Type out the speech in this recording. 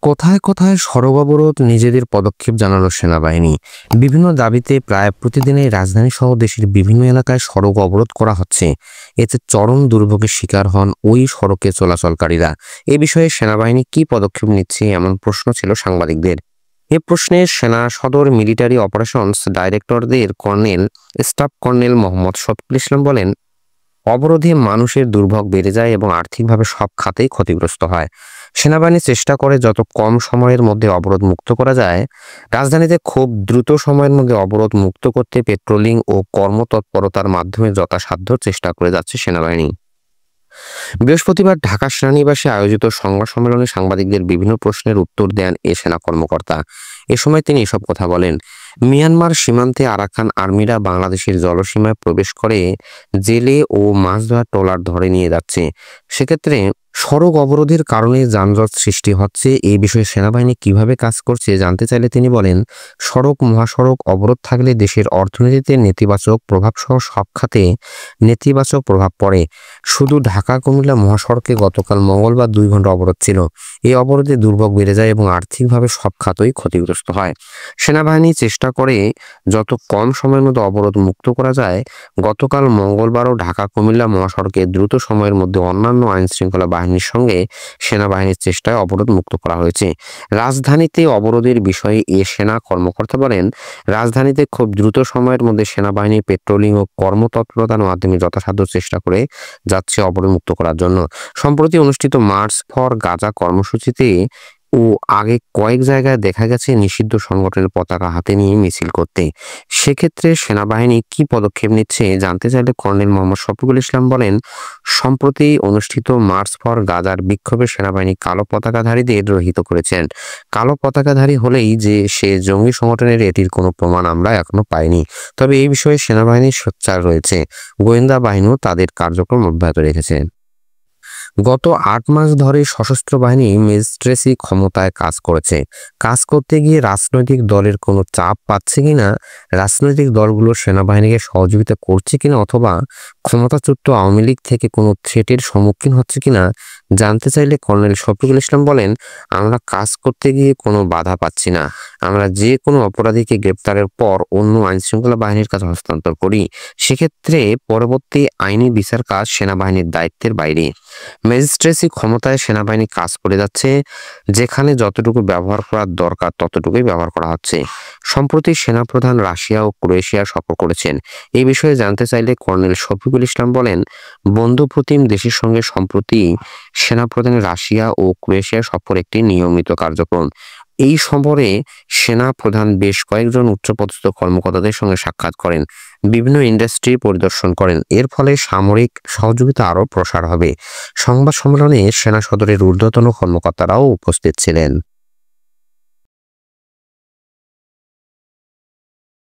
কোথায় কোথায় সড়ক অবরোধ, নিজেদের পদক্ষেপ জানালো সেনাবাহিনী। বিভিন্ন দাবিতে প্রায় প্রতিদিনই রাজধানী সহ দেশের বিভিন্ন এলাকায় সড়ক অবরোধ করা হচ্ছে। এতে চরম দুর্ভোগের শিকার হন ওই সড়কে চলাচলকারীরা। এ বিষয়ে সেনাবাহিনী কি পদক্ষেপ নিচ্ছে, এমন প্রশ্ন ছিল সাংবাদিকদের। এ প্রশ্নে সেনা সদর মিলিটারি অপারেশনস ডাইরেক্টরদের স্টাফ কর্নেল মোহাম্মদ শফিকুল ইসলাম বলেন, অবরোধে মানুষের দুর্ভোগ বেড়ে যায় এবং আর্থিকভাবে সব খাতেই ক্ষতিগ্রস্ত হয়। সেনাবাহিনী চেষ্টা করে যত কম সময়ের মধ্যে অবরোধ মুক্ত করা যায়। রাজধানীতে খুব দ্রুত সময়ের মধ্যে অবরোধ মুক্ত করতে পেট্রোলিং ও কর্মতৎপরতার মাধ্যমে যথাসাধ্য চেষ্টা করে যাচ্ছে সেনাবাহিনী। বৃহস্পতিবার ঢাকা সেনানিবাসে আয়োজিত সংবাদ সম্মেলনে সাংবাদিকদের বিভিন্ন প্রশ্নের উত্তর দেন এ সেনা কর্মকর্তা। এ সময় তিনি এসব কথা বলেন। মিয়ানমার সীমান্তে আরাকান আর্মিরা বাংলাদেশের জলসীমায় প্রবেশ করে জেলে ও মাছ ধরার ট্রলার ধরে নিয়ে যাচ্ছে। সেক্ষেত্রে সড়ক অবরোধের কারণে যানজট সৃষ্টি হচ্ছে। এই বিষয়ে সেনাবাহিনী কিভাবে কাজ করছে জানতে চাইলে তিনি বলেন, সড়ক মহাসড়ক অবরোধ থাকলে দেশের অর্থনীতিতে নেতিবাচক প্রভাব সহ সব খাতে নেতিবাচক প্রভাব পড়ে। শুধু ঢাকা কুমিল্লা মহাসড়কে গতকাল মঙ্গলবার 2 ঘন্টা অবরোধ ছিল। এই অবরোধে দুর্ভোগ বেড়ে যায় এবং আর্থিকভাবে সব খাতই ক্ষতিগ্রস্ত হয়। সেনাবাহিনী চেষ্টা করে যত কম সময়ের মধ্যে অবরোধ মুক্ত করা যায়। গতকাল মঙ্গলবারও ঢাকা কুমিল্লা মহাসড়কে দ্রুত সময়ের মধ্যে অন্যান্য আইনশৃঙ্খলা বাহিনীর সঙ্গে সেনাবাহিনীর চেষ্টায় অবরোধ মুক্ত করা হয়েছে। রাজধানীতে অবরোধের বিষয়ে এ সেনা কর্মকর্তা বলেন, রাজধানীতে খুব দ্রুত সময়ের মধ্যে সেনাবাহিনী পেট্রোলিং ও কর্মতৎপরতার মাধ্যমে যথাসাধ্য চেষ্টা করে যাচ্ছে অবরোধ মুক্ত করার জন্য। সম্প্রতি অনুষ্ঠিত মার্চ ফর গাজা কর্মসূচিতে ও আগে কয়েক জায়গায় দেখা গেছে নিষিদ্ধ সংগঠনের পতাকা হাতে নিয়ে মিছিল করতে। সেক্ষেত্রে সেনাবাহিনী কি পদক্ষেপ নিচ্ছে জানতে চাইলে কর্নেল মোহাম্মদ শফিকুল ইসলাম বলেন, সম্প্রতি অনুষ্ঠিত মার্চ ফর গাজার বিক্ষোভে সেনাবাহিনী কালো পতাকাধারীদের রহিত করেছেন। কালো পতাকাধারী হলেই যে সে জঙ্গি সংগঠনের এটির কোনো প্রমাণ আমরা এখনো পাইনি। তবে এই বিষয়ে সেনাবাহিনীর সোচ্চার রয়েছে। গোয়েন্দা বাহিনীও তাদের কার্যক্রম অব্যাহত রেখেছে। গত 8 মাস ধরে সশস্ত্র বাহিনী ম্যাজিস্ট্রেসি ক্ষমতায় কাজ করেছে। কাজ করতে গিয়ে রাজনৈতিক দলের কোনো চাপ পাচ্ছে কিনা, রাজনৈতিক দলগুলো সেনাবাহিনীকে সহযোগিতা করছে কিনা, অথবা ক্ষমতাচ্যুত আওয়ামী লীগ থেকে কোনো থ্রেটের সম্মুখীন হচ্ছে কিনা জানতে চাইলে কর্নেল শফিকুল ইসলাম বলেন, আমরা কাজ করতে গিয়ে কোনো বাধা পাচ্ছি না। আমরা যে কোনো অপরাধীকে গ্রেপ্তারের পর অন্য আইনশৃঙ্খলা বাহিনীর কাছে হস্তান্তর করি। সেক্ষেত্রে পরবর্তী আইনি বিচার কাজ সেনাবাহিনীর দায়িত্বের বাইরে। ম্যাজিস্ট্রেসি ক্ষমতায় সেনাবাহিনী কাজ করে যাচ্ছে। যেখানে যতটুকু ব্যবহার করার দরকার ততটুকুই ব্যবহার করা হচ্ছে। সম্প্রতি সেনাপ্রধান রাশিয়া ও ক্রোয়েশিয়া সফর করেছেন। এই বিষয়ে জানতে চাইলে কর্নেল শফিকুল ইসলাম বলেন, বন্ধুপ্রতিম দেশের সঙ্গে সম্প্রতি সেনাপ্রধান রাশিয়া ও ক্রোয়েশিয়া সফর একটি নিয়মিত কার্যক্রম। এই সফরে সেনা প্রধান বেশ কয়েকজন উচ্চপদস্থ কর্মকর্তাদের সঙ্গে সাক্ষাৎ করেন, বিভিন্ন ইন্ডাস্ট্রি পরিদর্শন করেন। এর ফলে সামরিক সহযোগিতা আরও প্রসার হবে। সংবাদ সম্মেলনে সেনা সদরের ঊর্ধ্বতন কর্মকর্তারাও উপস্থিত ছিলেন।